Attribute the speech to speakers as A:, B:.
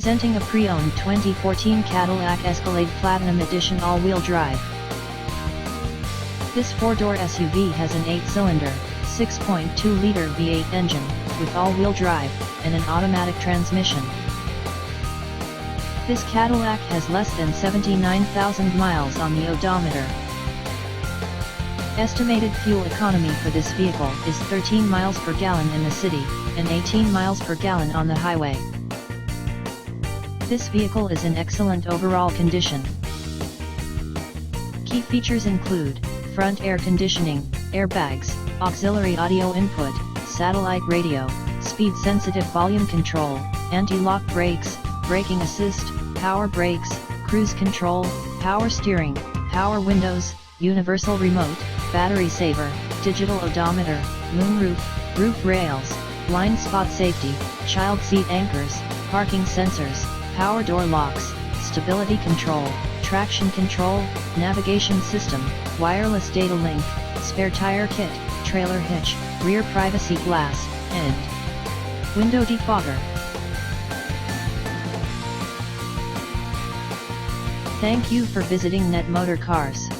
A: Presenting a pre-owned 2014 Cadillac Escalade Platinum Edition all-wheel drive. This four-door SUV has an 8-cylinder, 6.2-liter V8 engine, with all-wheel drive, and an automatic transmission. This Cadillac has less than 79,000 miles on the odometer. Estimated fuel economy for this vehicle is 13 miles per gallon in the city, and 18 miles per gallon on the highway. This vehicle is in excellent overall condition. Key features include front air conditioning, airbags, auxiliary audio input, satellite radio, speed-sensitive volume control, anti-lock brakes, braking assist, power brakes, cruise control, power steering, power windows, universal remote, battery saver, digital odometer, moonroof, roof rails, blind spot safety, child seat anchors, parking sensors, power door locks, stability control, traction control, navigation system, wireless data link, spare tire kit, trailer hitch, rear privacy glass, and window defogger. Thank you for visiting Motorcars.